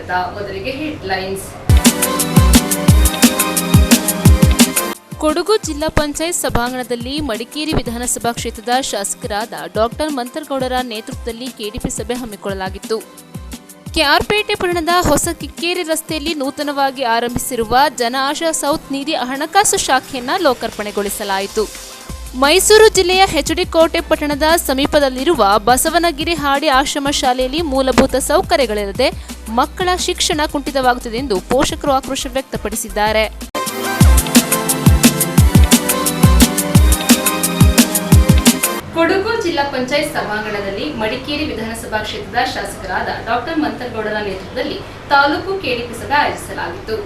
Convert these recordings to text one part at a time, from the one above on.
ಸ್ವಾಗತ. ಮೊದಲಿಗೆ ಹೆಡ್ಲೈನ್ಸ್. ಕೊಡಗು ಜಿಲ್ಲಾ ಪಂಚಾಯತ್ ಸಭಾಂಗಣದಲ್ಲಿ ಮಡಿಕೇರಿ ವಿಧಾನಸಭಾ ಕ್ಷೇತ್ರದ ಶಾಸಕರಾದ ಡಾಕ್ಟರ್ ಮಂತರಗೌಡರ ನೇತೃತ್ವದಲ್ಲಿ ಕೆಡಿಪಿ ಸಭೆ ಹಮ್ಮಿಕೊಳ್ಳಲಾಗಿತ್ತು. ಕೆಆರ್ಪೇಟೆ ಪಟ್ಟಣದ ಹೊಸ ಕಿಕ್ಕೇರಿ ರಸ್ತೆಯಲ್ಲಿ ನೂತನವಾಗಿ ಆರಂಭಿಸಿರುವ ಜನ ಆಶಾ ಸೌತ್ ನಿಧಿ ಹಣಕಾಸು ಶಾಖೆಯನ್ನು ಲೋಕಾರ್ಪಣೆಗೊಳಿಸಲಾಯಿತು. ಮೈಸೂರು ಜಿಲ್ಲೆಯ ಎಚ್.ಡಿ. ಕೋಟೆ ಪಟ್ಟಣದ ಸಮೀಪದಲ್ಲಿರುವ ಬಸವನಗಿರಿ ಹಾಡಿ ಆಶ್ರಮ ಶಾಲೆಯಲ್ಲಿ ಮೂಲಭೂತ ಸೌಕರ್ಯಗಳಿಲ್ಲದೆ ಮಕ್ಕಳ ಶಿಕ್ಷಣ ಕುಂಠಿತವಾಗುತ್ತಿದೆ ಎಂದು ಪೋಷಕರು ಆಕ್ರೋಶ ವ್ಯಕ್ತಪಡಿಸಿದ್ದಾರೆ. ಕೊಡಗು ಜಿಲ್ಲಾ ಪಂಚಾಯತ್ ಸಭಾಂಗಣದಲ್ಲಿ ಮಡಿಕೇರಿ ವಿಧಾನಸಭಾ ಕ್ಷೇತ್ರದ ಶಾಸಕರಾದ ಡಾಕ್ಟರ್ ಮಂತರಗೌಡರ ನೇತೃತ್ವದಲ್ಲಿ ತಾಲೂಕು ಕೆಡಿಪಿ ಸಭೆ ಆಯೋಜಿಸಲಾಗಿತ್ತು.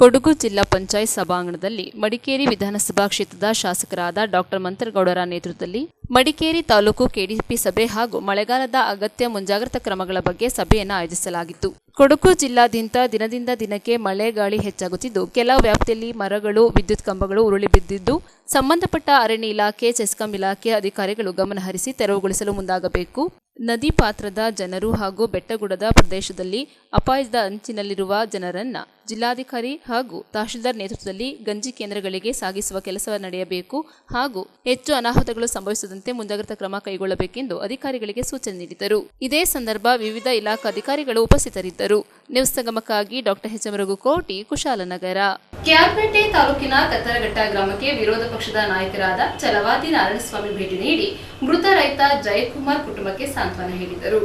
ಕೊಡಗು ಜಿಲ್ಲಾ ಪಂಚಾಯತ್ ಸಭಾಂಗಣದಲ್ಲಿ ಮಡಿಕೇರಿ ವಿಧಾನಸಭಾ ಕ್ಷೇತ್ರದ ಶಾಸಕರಾದ ಡಾಕ್ಟರ್ ಮಂತರಗೌಡರ ನೇತೃತ್ವದಲ್ಲಿ ಮಡಿಕೇರಿ ತಾಲೂಕು ಕೆಡಿಪಿ ಸಭೆ ಹಾಗೂ ಮಳೆಗಾಲದ ಅಗತ್ಯ ಮುಂಜಾಗ್ರತಾ ಕ್ರಮಗಳ ಬಗ್ಗೆ ಸಭೆಯನ್ನು ಆಯೋಜಿಸಲಾಗಿತ್ತು. ಕೊಡಗು ಜಿಲ್ಲಾದ್ಯಂತ ದಿನದಿಂದ ದಿನಕ್ಕೆ ಮಳೆ ಗಾಳಿ ಹೆಚ್ಚಾಗುತ್ತಿದ್ದು, ಕೆಲ ವ್ಯಾಪ್ತಿಯಲ್ಲಿ ಮರಗಳು, ವಿದ್ಯುತ್ ಕಂಬಗಳು ಉರುಳಿ ಬಿದ್ದಿದ್ದು, ಸಂಬಂಧಪಟ್ಟ ಅರಣ್ಯ ಇಲಾಖೆ, ಚೆಸ್ಕಾಂ ಇಲಾಖೆ ಅಧಿಕಾರಿಗಳು ಗಮನಹರಿಸಿ ತೆರವುಗೊಳಿಸಲು ಮುಂದಾಗಬೇಕು. ನದಿ ಪಾತ್ರದ ಜನರು ಹಾಗೂ ಬೆಟ್ಟಗುಡ್ಡದ ಪ್ರದೇಶದಲ್ಲಿ ಅಪಾಯದ ಅಂಚಿನಲ್ಲಿರುವ ಜನರನ್ನ ಜಿಲ್ಲಾಧಿಕಾರಿ ಹಾಗೂ ತಹಶೀಲ್ದಾರ್ ನೇತೃತ್ವದಲ್ಲಿ ಗಂಜಿ ಕೇಂದ್ರಗಳಿಗೆ ಸಾಗಿಸುವ ಕೆಲಸ ನಡೆಯಬೇಕು ಹಾಗೂ ಹೆಚ್ಚು ಅನಾಹುತಗಳು ಸಂಭವಿಸದಂತೆ ಮುಂಜಾಗ್ರತಾ ಕ್ರಮ ಕೈಗೊಳ್ಳಬೇಕೆಂದು ಅಧಿಕಾರಿಗಳಿಗೆ ಸೂಚನೆ ನೀಡಿದರು. ಇದೇ ಸಂದರ್ಭ ವಿವಿಧ ಇಲಾಖಾ ಅಧಿಕಾರಿಗಳು ಉಪಸ್ಥಿತರಿದ್ದರು. ನ್ಯೂಸ್ ಸಂಗಮಕ್ಕಾಗಿ ಡಾಕ್ಟರ್ ಎಚ್.ಎಂ. ರಘುಕೋಟಿ, ಕುಶಾಲನಗರ. ಕೆಆರ್ಪೇಟೆ ತಾಲೂಕಿನ ಕತ್ತರಘಟ್ಟ ಗ್ರಾಮಕ್ಕೆ ವಿರೋಧ ಪಕ್ಷದ ನಾಯಕರಾದ ಛಲವಾದಿ ನಾರಾಯಣಸ್ವಾಮಿ ಭೇಟಿ ನೀಡಿ ಮೃತ ರೈತ ಜಯಕುಮಾರ್ ಕುಟುಂಬಕ್ಕೆ ಸಾಂತ್ವನ ಹೇಳಿದರು.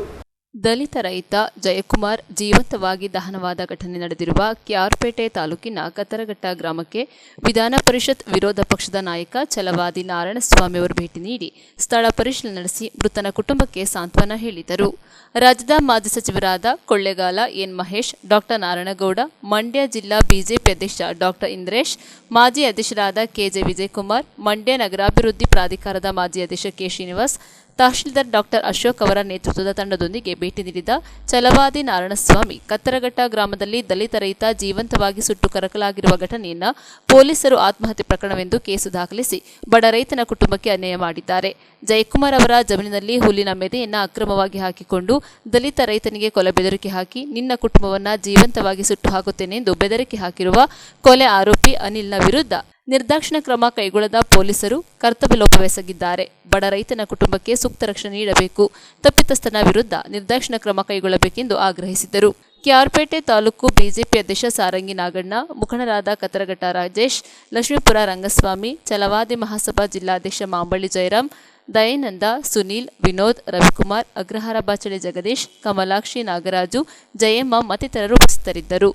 ದಲಿತ ರೈತ ಜಯಕುಮಾರ್ ಜೀವಂತವಾಗಿ ದಹನವಾದ ಘಟನೆ ನಡೆದಿರುವ ಕೆಆರ್ಪೇಟೆ ತಾಲೂಕಿನ ಕತ್ತರಘಟ್ಟ ಗ್ರಾಮಕ್ಕೆ ವಿಧಾನ ಪರಿಷತ್ ವಿರೋಧ ಪಕ್ಷದ ನಾಯಕ ಛಲವಾದಿ ನಾರಾಯಣಸ್ವಾಮಿ ಅವರು ಭೇಟಿ ನೀಡಿ ಸ್ಥಳ ಪರಿಶೀಲನೆ ನಡೆಸಿ ಮೃತನ ಕುಟುಂಬಕ್ಕೆ ಸಾಂತ್ವನ ಹೇಳಿದರು. ರಾಜ್ಯದ ಮಾಜಿ ಸಚಿವರಾದ ಕೊಳ್ಳೇಗಾಲ ಎನ್ ಮಹೇಶ್, ಡಾಕ್ಟರ್ ನಾರಾಯಣಗೌಡ, ಮಂಡ್ಯ ಜಿಲ್ಲಾ ಬಿಜೆಪಿ ಅಧ್ಯಕ್ಷ ಡಾಕ್ಟರ್ ಇಂದ್ರೇಶ್, ಮಾಜಿ ಅಧ್ಯಕ್ಷರಾದ ಕೆಜೆ ವಿಜಯಕುಮಾರ್, ಮಂಡ್ಯ ನಗರಾಭಿವೃದ್ಧಿ ಪ್ರಾಧಿಕಾರದ ಮಾಜಿ ಅಧ್ಯಕ್ಷ ಕೆ ಶ್ರೀನಿವಾಸ್, ತಹಶೀಲ್ದಾರ್ ಡಾಕ್ಟರ್ ಅಶೋಕ್ ಅವರ ನೇತೃತ್ವದ ತಂಡದೊಂದಿಗೆ ಭೇಟಿ ನೀಡಿದ ಛಲವಾದಿ ನಾರಾಯಣಸ್ವಾಮಿ ಕತ್ತರಘಟ್ಟ ಗ್ರಾಮದಲ್ಲಿ ದಲಿತ ರೈತ ಜೀವಂತವಾಗಿ ಸುಟ್ಟು ಕರಕಲಾಗಿರುವ ಘಟನೆಯನ್ನು ಪೊಲೀಸರು ಆತ್ಮಹತ್ಯೆ ಪ್ರಕರಣವೆಂದು ಕೇಸು ದಾಖಲಿಸಿ ಬಡ ರೈತನ ಕುಟುಂಬಕ್ಕೆ ಅನ್ಯಾಯ ಮಾಡಿದ್ದಾರೆ. ಜಯಕುಮಾರ್ ಅವರ ಜಮೀನಿನಲ್ಲಿ ಹುಲ್ಲಿನ ಮೆದೆಯನ್ನು ಅಕ್ರಮವಾಗಿ ಹಾಕಿಕೊಂಡು ದಲಿತ ರೈತನಿಗೆ ಕೊಲೆ ಬೆದರಿಕೆ ಹಾಕಿ ನಿನ್ನ ಕುಟುಂಬವನ್ನು ಜೀವಂತವಾಗಿ ಸುಟ್ಟು ಹಾಕುತ್ತೇನೆ ಎಂದು ಬೆದರಿಕೆ ಹಾಕಿರುವ ಕೊಲೆ ಆರೋಪಿ ಅನಿಲ್ನ ವಿರುದ್ಧ ನಿರ್ದಾಕ್ಷಿಣ್ಯ ಕ್ರಮ ಕೈಗೊಳ್ಳದ ಪೊಲೀಸರು ಕರ್ತವ್ಯ ಲೋಪವೆಸಗಿದ್ದಾರೆ. ಬಡ ರೈತನ ಕುಟುಂಬಕ್ಕೆ ಸೂಕ್ತ ರಕ್ಷಣೆ ನೀಡಬೇಕು. ತಪ್ಪಿತಸ್ಥನ ವಿರುದ್ಧ ನಿರ್ದಾಕ್ಷಿಣ್ಯ ಕ್ರಮ ಕೈಗೊಳ್ಳಬೇಕೆಂದು ಆಗ್ರಹಿಸಿದರು. ಕೆಆರ್ಪೇಟೆ ತಾಲೂಕು ಬಿಜೆಪಿ ಅಧ್ಯಕ್ಷ ಸಾರಂಗಿ ನಾಗಣ್ಣ, ಮುಖಂಡರಾದ ಕತ್ತರಘಟ್ಟ ರಾಜೇಶ್, ಲಕ್ಷ್ಮೀಪುರ ರಂಗಸ್ವಾಮಿ, ಛಲವಾದಿ ಮಹಾಸಭಾ ಜಿಲ್ಲಾಧ್ಯಕ್ಷ ಮಾಂಬಳ್ಳಿ ಜಯರಾಮ್, ದಯಾನಂದ, ಸುನೀಲ್, ವಿನೋದ್, ರವಿಕುಮಾರ್, ಅಗ್ರಹಾರ ಬಾಚಳಿ ಜಗದೀಶ್, ಕಮಲಾಕ್ಷಿ, ನಾಗರಾಜು, ಜಯಮ್ಮ ಮತ್ತಿತರರು ಉಪಸ್ಥಿತರಿದ್ದರು.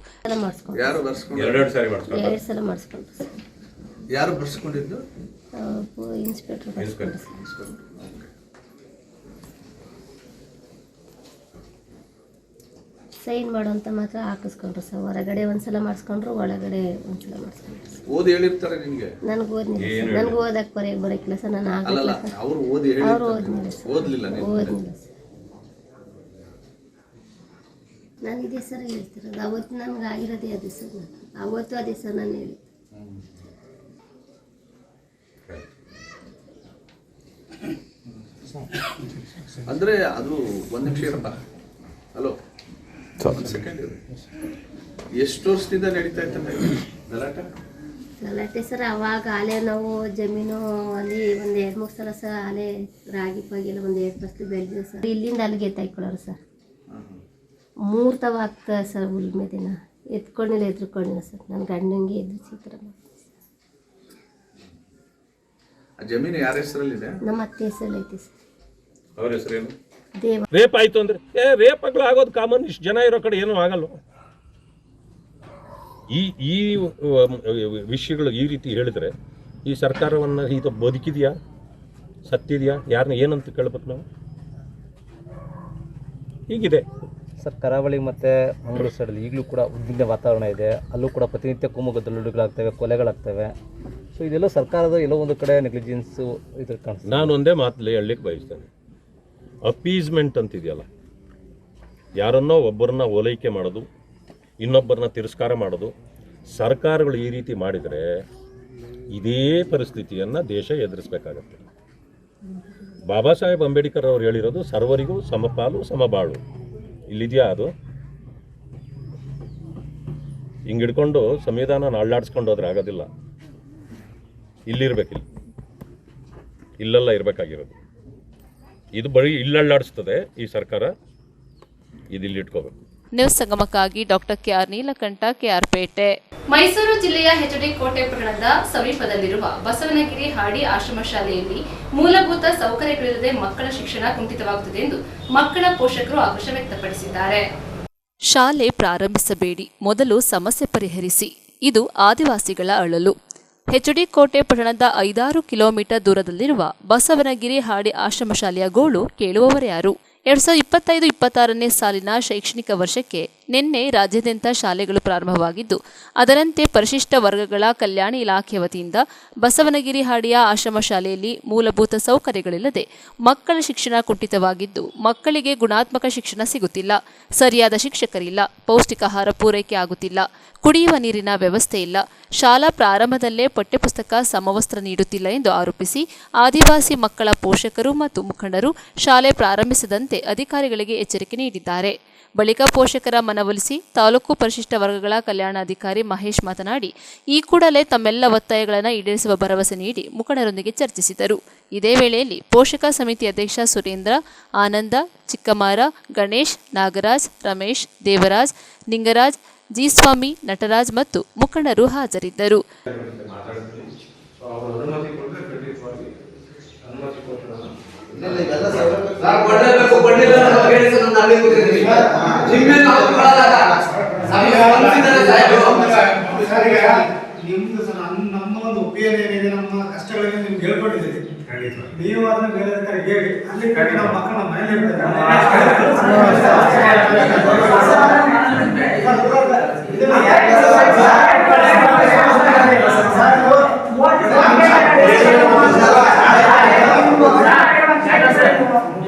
ಯಾರು ಬರ್ಸ್ಕೊಂಡಿದ್ದು? ಇನ್ಸ್ಪೆಕ್ಟರ್ ಸೈನ್ ಮಾಡೋ ಅಂತ ಮಾತ್ರ ಹಾಕಿಸ್ಕೊಂಡ್ರು ಸರ್. ಹೊರಗಡೆ ಒಂದ್ಸಲ ಮಾಡಿಸ್ಕೊಂಡ್ರು, ಒಳಗಡೆ ಒಂದ್ಸಲ ಮಾಡಿಸ್ಕೊಂಡ್ರು. ಓದಿ ಹೇಳಿರ್ತಾರೆ ನಿಮಗೆ? ನನಗೆ ಓದಕ್ಕೆ ಬರೋಕ್ಕಿಲ್ಲ ಸರ್. ನಾನು ಆಗಲಿಲ್ಲ ಸರ್. ಅವರು ಓದ್ಲಿಲ್ಲ ಸರ್. ಓದ್ಲಿಲ್ಲ ಸರ್. ನಾನು ಇದೇ ಸರ್ ಹೇಳ್ತಿರೋದು. ಅವತ್ತು ನನಗೆ ಆಗಿರೋದೇ ಅದೇ ಸರ್. ಅವತ್ತು ಅದೇ ಸರ್ ನಾನು ಹೇಳಿದ್ದು. ಅಂದ್ರೆ ಅದು ಒಂದು ನಿಮಿಷ ಇರಪ್ಪ. Hello, second. ಎಷ್ಟು ವರ್ಷದಿಂದ ನಡೀತಾ ಇತ್ತಂದ್ರೆ ಗಲಾಟೆ ಸರ್? ಅವಾಗ ಆಲೆ ನಾವು ಜಮೀನು ಅಲ್ಲಿ ಒಂದು 2-3 ಸಲ ಸರ್ ಆಲೆ ರಾಗಿ ಪಾಗಿಲ್ಲ ಒಂದು 2 ಫಸಲು ಬೆಳೆದಿದೆ ಸರ್. ಇಲ್ಲಿಂದ ಅಲ್ಲಿಗೆ ಎತ್ತಾಕೊಳ್ಳೋರು ಸರ್. 3 ತವ ಆಗ್ತದೆ ಸರ್. ಹುಲ್ ಮೇದಿನ ಎದ್ಕೊಂಡಿಲ್ಲ ಸರ್. ನನ್ನ ಗಂಡಂಗೆ ಎದುರಿಸಿ ಈ ಥರ ಜಮೀನು ಯಾರ ಹೆಸರಲ್ಲಿದೆ? ನಮ್ಮ ಅತ್ತೆ ಹೆಸರಲ್ಲಿ ಐತಿ ಸರ್. ಅವ್ರ ಹೆಸರೇನು? ದೇವ. ರೇಪ್ ಆಯ್ತು ಅಂದ್ರೆ ರೇಪ್ ಆಗೋದು ಕಾಮನ್. ಇಷ್ಟು ಜನ ಇರೋ ಕಡೆ ಏನೂ ಆಗಲ್ಲ. ಈ ವಿಷಯಗಳು ಈ ರೀತಿ ಹೇಳಿದ್ರೆ ಈ ಸರ್ಕಾರವನ್ನು ಇದು ಬದುಕಿದೆಯಾ, ಸತ್ತಿದೆಯಾ, ಯಾರನ್ನ ಏನಂತ ಕೇಳ್ಬೇಕು ನಾವು? ಹೀಗಿದೆ ಸರ್. ಕರಾವಳಿ ಮತ್ತು ಮಂಗಳೂರು ಸೈಡಲ್ಲಿ ಈಗಲೂ ಕೂಡ ಉದ್ವಿಗ್ನ ವಾತಾವರಣ ಇದೆ. ಅಲ್ಲೂ ಕೂಡ ಪ್ರತಿನಿತ್ಯ ಕೋಮು ಗಲ್ಲುಗಳಾಗ್ತವೆ, ಕೊಲೆಗಳಾಗ್ತವೆ. ಸೊ ಇದೆಲ್ಲ ಸರ್ಕಾರದ ಎಲ್ಲೋ ಒಂದು ಕಡೆ ನೆಗ್ಲಿಜೆನ್ಸು ಇದ್ರ ಕಾಣಿಸ್ತದೆ. ನಾನು ಒಂದೇ ಮಾತಲ್ಲಿ ಹೇಳಲಿಕ್ಕೆ ಬಯಸ್ತೇನೆ. ಅಪೀಸ್ಮೆಂಟ್ ಅಂತಿದೆಯಲ್ಲ, ಯಾರನ್ನೋ ಒಬ್ಬರನ್ನ ಓಲೈಕೆ ಮಾಡೋದು, ಇನ್ನೊಬ್ಬರನ್ನ ತಿರಸ್ಕಾರ ಮಾಡೋದು, ಸರ್ಕಾರಗಳು ಈ ರೀತಿ ಮಾಡಿದರೆ ಇದೇ ಪರಿಸ್ಥಿತಿಯನ್ನು ದೇಶ ಎದುರಿಸಬೇಕಾಗತ್ತೆ. ಬಾಬಾ ಸಾಹೇಬ್ ಅಂಬೇಡ್ಕರ್ ಅವರು ಹೇಳಿರೋದು ಸರ್ವರಿಗೂ ಸಮಪಾಲು ಸಮಬಾಳು. ಇಲ್ಲಿದೆಯಾ ಅದು? ಹಿಂಗೆ ಹಿಡ್ಕೊಂಡು ಸಂವಿಧಾನ ಅಳ್ಳಾಡ್ಸ್ಕೊಂಡು ಹೋದ್ರೆ ಆಗೋದಿಲ್ಲ. ಇಲ್ಲಿರ್ಬೇಕಿಲ್ಲ, ಇಲ್ಲೆಲ್ಲ ಇರಬೇಕಾಗಿರೋದು. ಇದು ಬರೀ ಇಲ್ಲಳ್ಳಾಡಿಸ್ತದೆ ಈ ಸರ್ಕಾರ, ಇದು ಇಲ್ಲಿ ಇಟ್ಕೋಬೇಕು. ನ್ಯೂಸ್ ಸಂಗಮಕ್ಕಾಗಿ doctor KR Neelakantha, KR Pete. Mysuru ಜಿಲ್ಲೆಯ ಎಚ್ಡಿ ಕೋಟೆ ಪಟ್ಟಣದ ಸಮೀಪದಲ್ಲಿರುವ ಬಸವನಗಿರಿ ಹಾಡಿ ಆಶ್ರಮ ಶಾಲೆಯಲ್ಲಿ ಮೂಲಭೂತ ಸೌಕರ್ಯಗಳಿಲ್ಲದೆ ಮಕ್ಕಳ ಶಿಕ್ಷಣ ಕುಂಠಿತವಾಗುತ್ತದೆ ಎಂದು ಮಕ್ಕಳ ಪೋಷಕರು ಆಕ್ರೋಶ ವ್ಯಕ್ತಪಡಿಸಿದ್ದಾರೆ. ಶಾಲೆ ಪ್ರಾರಂಭಿಸಬೇಡಿ, ಮೊದಲು ಸಮಸ್ಯೆ ಪರಿಹರಿಸಿ. ಇದು ಆದಿವಾಸಿಗಳ ಅಳಲು. ಎಚ್ಡಿ ಕೋಟೆ ಪಟ್ಟಣದ 5-6 ಕಿಲೋಮೀಟರ್ ದೂರದಲ್ಲಿರುವ ಬಸವನಗಿರಿ ಹಾಡಿ ಆಶ್ರಮ ಶಾಲೆಯ ಗೋಳು ಕೇಳುವವರ್ಯಾರು? 2025-26ನೇ ಸಾಲಿನ ಶೈಕ್ಷಣಿಕ ವರ್ಷಕ್ಕೆ ನಿನ್ನೆ ರಾಜ್ಯಾದ್ಯಂತ ಶಾಲೆಗಳು ಪ್ರಾರಂಭವಾಗಿದ್ದು, ಅದರಂತೆ ಪರಿಶಿಷ್ಟ ವರ್ಗಗಳ ಕಲ್ಯಾಣ ಇಲಾಖೆ ವತಿಯಿಂದ ಬಸವನಗಿರಿ ಹಾಡಿಯ ಆಶ್ರಮ ಶಾಲೆಯಲ್ಲಿ ಮೂಲಭೂತ ಸೌಕರ್ಯಗಳಿಲ್ಲದೆ ಮಕ್ಕಳ ಶಿಕ್ಷಣ ಕುಂಠಿತವಾಗಿದ್ದು, ಮಕ್ಕಳಿಗೆ ಗುಣಾತ್ಮಕ ಶಿಕ್ಷಣ ಸಿಗುತ್ತಿಲ್ಲ, ಸರಿಯಾದ ಶಿಕ್ಷಕರಿಲ್ಲ, ಪೌಷ್ಟಿಕಾಹಾರ ಪೂರೈಕೆ ಆಗುತ್ತಿಲ್ಲ, ಕುಡಿಯುವ ನೀರಿನ ವ್ಯವಸ್ಥೆ ಇಲ್ಲ, ಶಾಲಾ ಪ್ರಾರಂಭದಲ್ಲೇ ಪಠ್ಯಪುಸ್ತಕ ಸಮವಸ್ತ್ರ ನೀಡುತ್ತಿಲ್ಲ ಎಂದು ಆರೋಪಿಸಿ ಆದಿವಾಸಿ ಮಕ್ಕಳ ಪೋಷಕರು ಮತ್ತು ಮುಖಂಡರು ಶಾಲೆ ಪ್ರಾರಂಭಿಸದಂತೆ ಅಧಿಕಾರಿಗಳಿಗೆ ಎಚ್ಚರಿಕೆ ನೀಡಿದ್ದಾರೆ. ಬಳಿಕ ಪೋಷಕರ ಮನವೊಲಿಸಿ ತಾಲೂಕು ಪರಿಶಿಷ್ಟ ವರ್ಗಗಳ ಕಲ್ಯಾಣಾಧಿಕಾರಿ ಮಹೇಶ್ ಮಾತನಾಡಿ, ಈ ಕೂಡಲೇ ತಮ್ಮೆಲ್ಲ ಒತ್ತಾಯಗಳನ್ನು ಈಡೇರಿಸುವ ಭರವಸೆ ನೀಡಿ ಮುಖಂಡರೊಂದಿಗೆ ಚರ್ಚಿಸಿದರು. ಇದೇ ವೇಳೆಯಲ್ಲಿ ಪೋಷಕ ಸಮಿತಿ ಅಧ್ಯಕ್ಷ ಸುರೇಂದ್ರ, ಆನಂದ, ಚಿಕ್ಕಮಾರ, ಗಣೇಶ್, ನಾಗರಾಜ್, ರಮೇಶ್, ದೇವರಾಜ್, ನಿಂಗರಾಜ್, ಜಿಸ್ವಾಮಿ, ನಟರಾಜ್ ಮತ್ತು ಮುಖಂಡರು ಹಾಜರಿದ್ದರು. ನಮ್ಮ ಒಂದು ಒಪಿನಿಯನ್ ಏನಿದೆ, ನಮ್ಮ ಕಷ್ಟಗಳಿಗೆ ನಿಮ್ಗೆ ಹೇಳ್ಕೊಟ್ಟಿದ್ದೀವಿ. ನೀವು ಅದನ್ನ ಬೇರೆ ಹೇಳಿ ಅಲ್ಲಿ ಕಡೆ ನಮ್ಮ ಮಕ್ಕಳ ಮನೇಲಿ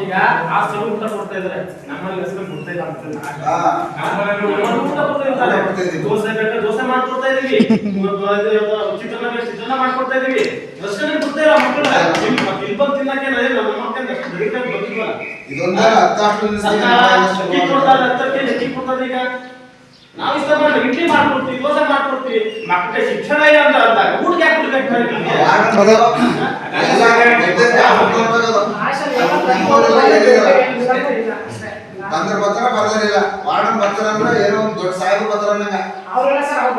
ಈಗ ಆ ಊಟ ಕೊಡ್ತಾ ಇದಾರೆ, ನಮ್ಮಲ್ಲಿ ಹೆಸರು ಕೊಡ್ತಾ ಇಲ್ಲ ಅಂತ ದೋಸೆ ಬೇಕಾದ್ರೆ ದೋಸೆ ಮಾಡ್ಕೊಡ್ತಾ ಇದೀವಿ, ಚಿತ್ರಾನ್ನ ಮಾಡ್ಕೊಡ್ತಾ ಇದೀವಿ. ರಸ್ತೆ ಕೊಡ್ತಾ ಇಲ್ಲ ಮಕ್ಕಳು ಇಲ್ಲಿ ಬಂದು ತಿನ್ನಕ್ಕೆ ನಮ್ಮ ಮಕ್ಕಳಿಗೆ ಎಷ್ಟು ದರಿದ್ರಾಗಿ ಬಂದಿಲ್ವಲ್ಲ. ಅಕ್ಕಿ ಕೊಡ್ತಾರೆ, 10 ಕೆಜಿ ಅಕ್ಕಿ ಕೊಡ್ತಾರೆ. ಈಗ ನಾವು ಇಷ್ಟ ಮಾಡಿ ಇಡ್ಲಿ ಮಾಡ್ಕೊಡ್ತೀವಿ, ದೋಸೆ ಮಾಡ್ಕೊಡ್ತೀವಿ, ಮಕ್ಕಳಿಗೆ ಶಿಕ್ಷಣ ಇಲ್ಲ ಅಂತ ಅಂದಾಗ ಊಟಕ್ಕೆ ಯಾಕೆ ಕೊಡ್ಬೇಕು? ಬಂದ್ರ ಬರ್ತಾರ ಬರ್ದಾರಿಲ್ಲ, ವಾರ್ಡನ್ ಬರ್ತಾರ ಅಂದ್ರೆ ಏನೋ ಒಂದು ದೊಡ್ಡ ಸಾಹೇಬರು ಬರ್ತಾರ ಅನ್ನಂಗ. ದೊಡ್ಡ ಸಾಹೇಬರು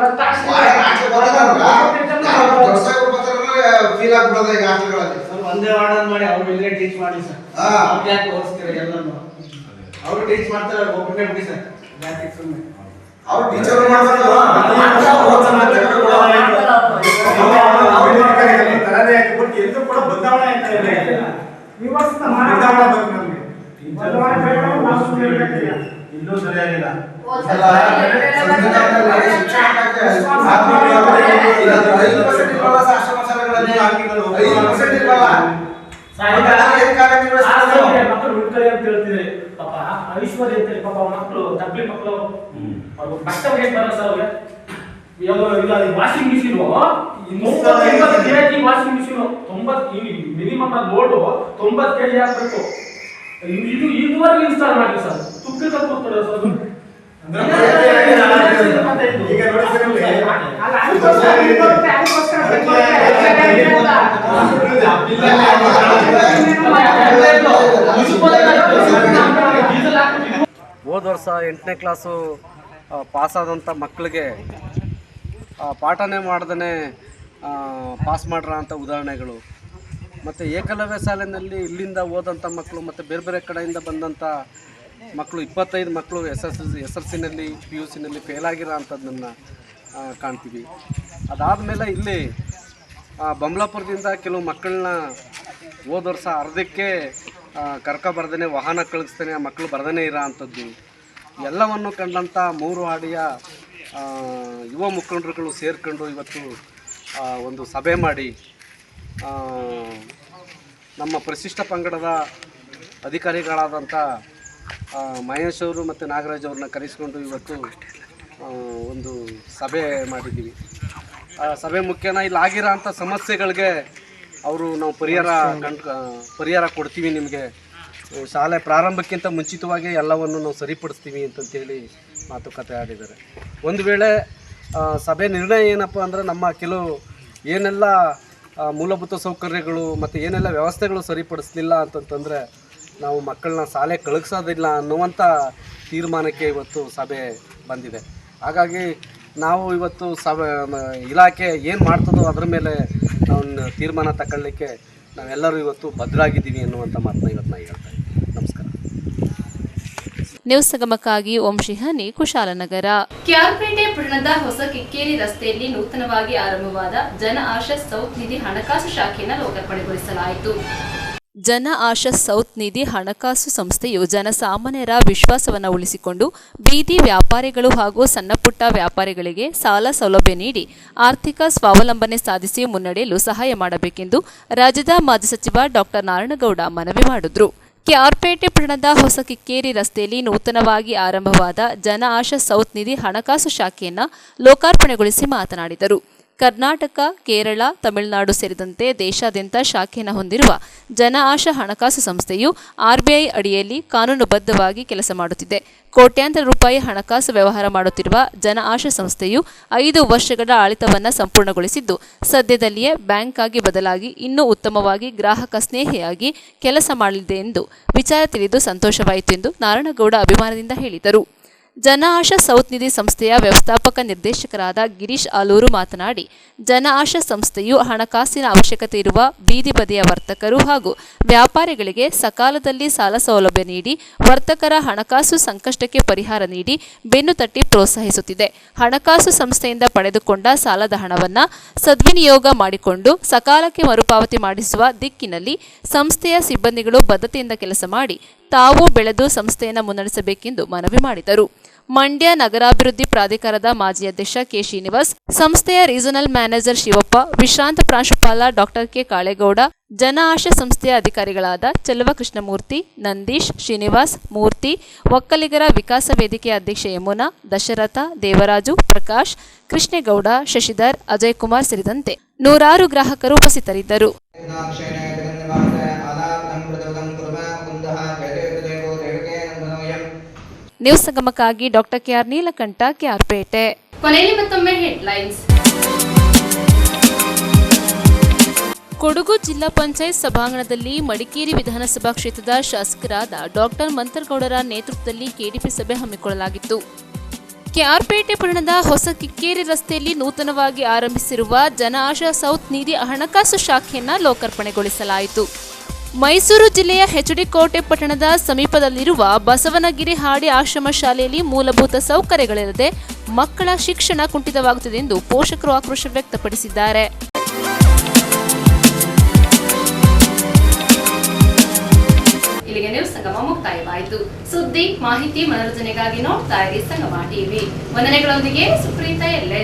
ಬರ್ತಾರ ಅಂದ್ರೆ ಫೀಲ್ ಆಗ್ಬಿಡೋದ ಈಗ ಹಾಸ್ಟೆಲ್ಗಳಲ್ಲಿ. ಒಂದೇ ವಾರ್ಡನ್ ಮಾಡಿ ಅವ್ರು ಇಲ್ಲೇ ಟೀಚ್ ಮಾಡಿ ಸರ್. ಅವ್ರು ಯಾಕೆ ಓದಿಸ್ತೀರ ಎಲ್ಲರೂ? ಅವರು ಟೀಚ್ ಮಾಡ್ತಾರೆ, ಒಬ್ಬನೇ ಬಿಡಿ ಸರ್. ಯಾಕೆ ಸುಮ್ಮನೆ ಅವ್ರು ಟೀಚರ್ ಮಾಡ್ತಾರೆ. ಎಲ್ಲೂ ಕೂಡ ಬದಲಾವಣೆ ಆಗ್ತಾ ಇದೆ. ಇನ್ನೂ ಸರಿಯಾಗಿಲ್ಲ. ಮಕ್ಕಳು ಹುಡ್ಕಲಿ ಅಂತ ಹೇಳ್ತಿದ್ರೆ ಪಾಪ ಐಶ್ವರ್ಯ ಅಂತೇಳಿ ಪಾಪ ಮಕ್ಕಳು ತಬ್ಲಿ ಮಕ್ಕಳು ಕಷ್ಟ ಬರಲ್ಲ ಸರ್ ಅವ್ರಿಗೆ. Washing machine washing machine 90 minimum load 90 kg ಹಾಕ್ಬೇಕು. ಇದು ಇದುವರೆಗೆ ಇನ್ಸ್ಟಾಲ್ ಮಾಡಿ ಸರ್. ತುಪ್ಪಿ ತಪ್ಪುತ್ತಾರೆ ಸರ್. ಹೋದ ವರ್ಷ 8ನೇ ಕ್ಲಾಸು ಪಾಸಾದಂಥ ಮಕ್ಕಳಿಗೆ ಪಾಠನೇ ಮಾಡ್ದೇ ಪಾಸ್ ಮಾಡ್ರ ಅಂತ ಉದಾಹರಣೆಗಳು, ಮತ್ತು ಏಕಲವ್ಯ ಶಾಲೆಯಲ್ಲಿ ಇಲ್ಲಿಂದ ಓದಂಥ ಮಕ್ಕಳು ಮತ್ತು ಬೇರೆ ಬೇರೆ ಕಡೆಯಿಂದ ಬಂದಂಥ ಮಕ್ಕಳು 25 ಮಕ್ಕಳು SSLC PUCನಲ್ಲಿ ಫೇಲ್ ಆಗಿರೋ ಅಂಥದ್ದನ್ನು ಕಾಣ್ತೀವಿ. ಅದಾದಮೇಲೆ ಇಲ್ಲಿ ಬೊಮ್ಮಲಾಪುರದಿಂದ ಕೆಲವು ಮಕ್ಕಳನ್ನ ಹೋದ ವರ್ಷ ಅರ್ಧಕ್ಕೆ ಕರ್ಕೊಬರ್ದೇ ವಾಹನ ಕಳಿಸ್ತೇನೆ, ಆ ಮಕ್ಕಳು ಬರ್ದೇ ಇರೋ ಅಂಥದ್ದು ಎಲ್ಲವನ್ನು ಕಂಡಂಥ 3 ಹಾಡಿಯ ಯುವ ಮುಖಂಡರುಗಳು ಸೇರಿಕೊಂಡು ಇವತ್ತು ಒಂದು ಸಭೆ ಮಾಡಿ ನಮ್ಮ ಪರಿಶಿಷ್ಟ ಪಂಗಡದ ಅಧಿಕಾರಿಗಳಾದಂಥ ಮಹೇಶ್ ಅವರು ಮತ್ತು ನಾಗರಾಜ್ ಅವ್ರನ್ನ ಕರೆಸಿಕೊಂಡು ಇವತ್ತು ಒಂದು ಸಭೆ ಮಾಡಿದ್ದೀವಿ. ಸಭೆ ಮುಖ್ಯನ ಇಲ್ಲಿ ಆಗಿರೋ ಅಂಥ ಸಮಸ್ಯೆಗಳಿಗೆ ಅವರು ನಾವು ಪರಿಹಾರ ಕೊಡ್ತೀವಿ, ನಿಮಗೆ ಶಾಲೆ ಪ್ರಾರಂಭಕ್ಕಿಂತ ಮುಂಚಿತವಾಗಿ ಎಲ್ಲವನ್ನು ನಾವು ಸರಿಪಡಿಸ್ತೀವಿ ಅಂತಂತೇಳಿ ಮಾತುಕತೆ ಆಡಿದ್ದಾರೆ. ಒಂದು ವೇಳೆ ಸಭೆ ನಿರ್ಣಯ ಏನಪ್ಪ ಅಂದರೆ ನಮ್ಮ ಕೆಲವು ಏನೆಲ್ಲ ಮೂಲಭೂತ ಸೌಕರ್ಯಗಳು ಮತ್ತು ಏನೆಲ್ಲ ವ್ಯವಸ್ಥೆಗಳು ಸರಿಪಡಿಸಲಿಲ್ಲ ಅಂತಂತಂದರೆ ನಾವು ಮಕ್ಕಳನ್ನ ಶಾಲೆ ಕಳಿಸೋದಿಲ್ಲ ಅನ್ನುವಂಥ ತೀರ್ಮಾನಕ್ಕೆ ಇವತ್ತು ಸಭೆ ಬಂದಿದೆ. ಹಾಗಾಗಿ ನಾವು ಇವತ್ತು ಇಲಾಖೆ ಏನು ಮಾಡ್ತದೋ ಅದರ ಮೇಲೆ ನಾವು ತೀರ್ಮಾನ ತಗೊಳ್ಳಿಕ್ಕೆ ನಾವೆಲ್ಲರೂ ಇವತ್ತು ಭದ್ರಾಗಿದ್ದೀವಿ ಅನ್ನುವಂಥ ಮಾತನ್ನ ಇವತ್ತು ನಾನು ಹೇಳ್ತಾ ಇದ್ದೀನಿ. ನಮಸ್ಕಾರ. ನ್ಯೂಸ್ ಸಂಗಮಕ್ಕಾಗಿ ಓಂ ಶಿಹಾನಿ, ಕುಶಾಲನಗರ. ಕೆಆರ್ಪೇಟೆ ಪಟ್ಟಣದ ಹೊಸ ಕಿಕ್ಕೇರಿ ರಸ್ತೆಯಲ್ಲಿ ನೂತನವಾಗಿ ಆರಂಭವಾದ ಜನ ಆಶಾ ಸೌತ್ ನಿಧಿ ಹಣಕಾಸು ಶಾಖೆಯನ್ನು ಲೋಕಾರ್ಪಣೆಗೊಳಿಸಲಾಯಿತು. ಜನ ಆಶಾ ಸೌತ್ ನಿಧಿ ಹಣಕಾಸು ಸಂಸ್ಥೆಯು ಜನಸಾಮಾನ್ಯರ ವಿಶ್ವಾಸವನ್ನು ಉಳಿಸಿಕೊಂಡು ಬೀದಿ ವ್ಯಾಪಾರಿಗಳು ಹಾಗೂ ಸಣ್ಣಪುಟ್ಟ ವ್ಯಾಪಾರಿಗಳಿಗೆ ಸಾಲ ಸೌಲಭ್ಯ ನೀಡಿ ಆರ್ಥಿಕ ಸ್ವಾವಲಂಬನೆ ಸಾಧಿಸಿ ಮುನ್ನಡೆಯಲು ಸಹಾಯ ಮಾಡಬೇಕೆಂದು ರಾಜ್ಯದ ಮಾಜಿ ಸಚಿವ ಡಾಕ್ಟರ್ ನಾರಾಯಣಗೌಡ ಮನವಿ ಮಾಡಿದರು. ಕೆಆರ್ಪೇಟೆ ಪಟ್ಟಣದ ಹೊಸ ಕಿಕ್ಕೇರಿ ರಸ್ತೆಯಲ್ಲಿ ನೂತನವಾಗಿ ಆರಂಭವಾದ ಜನ ಆಶಾ ಸೌತ್ ನಿಧಿ ಹಣಕಾಸು ಶಾಖೆಯನ್ನು ಲೋಕಾರ್ಪಣೆಗೊಳಿಸಿ ಮಾತನಾಡಿದರು. ಕರ್ನಾಟಕ, ಕೇರಳ, ತಮಿಳುನಾಡು ಸೇರಿದಂತೆ ದೇಶಾದ್ಯಂತ ಶಾಖೆಯನ್ನು ಹೊಂದಿರುವ ಜನ ಆಶಾ ಹಣಕಾಸು ಸಂಸ್ಥೆಯು ಆರ್ಬಿಐ ಅಡಿಯಲ್ಲಿ ಕಾನೂನುಬದ್ಧವಾಗಿ ಕೆಲಸ ಮಾಡುತ್ತಿದೆ. ಕೋಟ್ಯಾಂತರ ರೂಪಾಯಿ ಹಣಕಾಸು ವ್ಯವಹಾರ ಮಾಡುತ್ತಿರುವ ಜನ ಆಶಾ ಸಂಸ್ಥೆಯು 5 ವರ್ಷಗಳ ಆಡಳಿತವನ್ನು ಸಂಪೂರ್ಣಗೊಳಿಸಿದ್ದು, ಸದ್ಯದಲ್ಲಿಯೇ ಬ್ಯಾಂಕ್ ಆಗಿ ಬದಲಾಗಿ ಇನ್ನೂ ಉತ್ತಮವಾಗಿ ಗ್ರಾಹಕ ಸ್ನೇಹಿಯಾಗಿ ಕೆಲಸ ಮಾಡಲಿದೆ ಎಂದು ವಿಚಾರ ತಿಳಿದು ಸಂತೋಷವಾಯಿತು ಎಂದು ನಾರಾಯಣಗೌಡ ಅಭಿಮಾನದಿಂದ ಹೇಳಿದರು. ಜನ ಆಶಾ ಸೌತ್ ನಿಧಿ ಸಂಸ್ಥೆಯ ವ್ಯವಸ್ಥಾಪಕ ನಿರ್ದೇಶಕರಾದ ಗಿರೀಶ್ ಆಲೂರು ಮಾತನಾಡಿ, ಜನ ಆಶಾ ಸಂಸ್ಥೆಯು ಹಣಕಾಸಿನ ಅವಶ್ಯಕತೆ ಇರುವ ಬೀದಿ ಬದಿಯ ವರ್ತಕರು ಹಾಗೂ ವ್ಯಾಪಾರಿಗಳಿಗೆ ಸಕಾಲದಲ್ಲಿ ಸಾಲ ಸೌಲಭ್ಯ ನೀಡಿ ವರ್ತಕರ ಹಣಕಾಸು ಸಂಕಷ್ಟಕ್ಕೆ ಪರಿಹಾರ ನೀಡಿ ಬೆನ್ನು ತಟ್ಟಿ ಪ್ರೋತ್ಸಾಹಿಸುತ್ತಿದೆ. ಹಣಕಾಸು ಸಂಸ್ಥೆಯಿಂದ ಪಡೆದುಕೊಂಡ ಸಾಲದ ಹಣವನ್ನು ಸದ್ವಿನಿಯೋಗ ಮಾಡಿಕೊಂಡು ಸಕಾಲಕ್ಕೆ ಮರುಪಾವತಿ ಮಾಡಿಸುವ ದಿಕ್ಕಿನಲ್ಲಿ ಸಂಸ್ಥೆಯ ಸಿಬ್ಬಂದಿಗಳು ಬದ್ಧತೆಯಿಂದ ಕೆಲಸ ಮಾಡಿ ತಾವು ಬೆಳೆದು ಡಾಕ್ಟರ್ ಮುನ್ನಡೆಸಬೇಕೆಂದು ಮನವಿ ಮಾಡಿದರು. ಮಂಡ್ಯ ನಗರಾಭಿವೃದ್ಧಿ ಪ್ರಾಧಿಕಾರದ ಮಾಜಿ ಅಧ್ಯಕ್ಷ ಕೆ. ಶ್ರೀನಿವಾಸ್, ಸಂಸ್ಥೆಯ ರೀಜನಲ್ ಮ್ಯಾನೇಜರ್ ಶಿವಪ್ಪ, ವಿಶ್ರಾಂತ ಪ್ರಾಂಶುಪಾಲ ಡಾಕ್ಟರ್ ಕೆ. ಕಾಳೇಗೌಡ, ಜನ ಆಶಾ ಸಂಸ್ಥೆಯ ಅಧಿಕಾರಿಗಳಾದ ಚೆಲುವ ಕೃಷ್ಣಮೂರ್ತಿ, ನಂದೀಶ್, ಶ್ರೀನಿವಾಸ್, ಮೂರ್ತಿ, ಒಕ್ಕಲಿಗರ ವಿಕಾಸ ವೇದಿಕೆಯ ಅಧ್ಯಕ್ಷ ಯಮುನಾ, ದಶರಥ, ದೇವರಾಜು, ಪ್ರಕಾಶ್, ಕೃಷ್ಣೇಗೌಡ, ಶಶಿಧರ್, ಅಜಯ್ ಕುಮಾರ್ ಸೇರಿದಂತೆ ನೂರಾರು ಗ್ರಾಹಕರು ಉಪಸ್ಥಿತರಿದ್ದರು. ನ್ಯೂಸ್ ಸಂಗಮಕ್ಕಾಗಿ ಡಾಕ್ಟರ್ ಕೆಆರ್ ನೀಲಕಂಠ, ಕೆಆರ್ಪೇಟೆ. ಕೊನೆಯಲ್ಲಿ ಮತ್ತೊಮ್ಮೆ ಹೆಡ್ಲೈನ್ಸ್. ಕೊಡಗು ಜಿಲ್ಲಾ ಪಂಚಾಯತ್ ಸಭಾಂಗಣದಲ್ಲಿ ಮಡಿಕೇರಿ ವಿಧಾನಸಭಾ ಕ್ಷೇತ್ರದ ಶಾಸಕರಾದ ಡಾಕ್ಟರ್ ಮಂತರ್ಗೌಡರ ನೇತೃತ್ವದಲ್ಲಿ ಕೆಡಿಪಿ ಸಭೆ ಹಮ್ಮಿಕೊಳ್ಳಲಾಗಿತ್ತು. ಕೆಆರ್ಪೇಟೆ ಪಟ್ಟಣದ ಹೊಸ ಕಿಕ್ಕೇರಿ ರಸ್ತೆಯಲ್ಲಿ ನೂತನವಾಗಿ ಆರಂಭಿಸಿರುವ ಜನ ಆಶಾ ಸೌತ್ ನಿಧಿ ಹಣಕಾಸು ಶಾಖೆಯನ್ನು ಲೋಕಾರ್ಪಣೆಗೊಳಿಸಲಾಯಿತು. ಮೈಸೂರು ಜಿಲ್ಲೆಯ ಎಚ್.ಡಿ. ಕೋಟೆ ಪಟ್ಟಣದ ಸಮೀಪದಲ್ಲಿರುವ ಬಸವನಗಿರಿ ಹಾಡಿ ಆಶ್ರಮ ಶಾಲೆಯಲ್ಲಿ ಮೂಲಭೂತ ಸೌಕರ್ಯಗಳಿಲ್ಲದೆ ಮಕ್ಕಳ ಶಿಕ್ಷಣ ಕುಂಠಿತವಾಗುತ್ತಿದೆ ಎಂದು ಪೋಷಕರು ಆಕ್ರೋಶ ವ್ಯಕ್ತಪಡಿಸಿದ್ದಾರೆ. ಇಲ್ಲಿಗೆ ನ್ಯೂಸ್ ಸಂಗಮ ಮುಕ್ತಾಯವಾಯಿತು. ಸುದ್ದಿ, ಮಾಹಿತಿ, ಮನೋರಂಜನೆಗಾಗಿ ನೋಡ್ತಾ ಇರಿ ಸಂಗಮ ಟಿವಿ. ವಂದನೆಗಳೊಂದಿಗೆ ಸುಪ್ರೀತಾ ಎಲ್ಲೆ.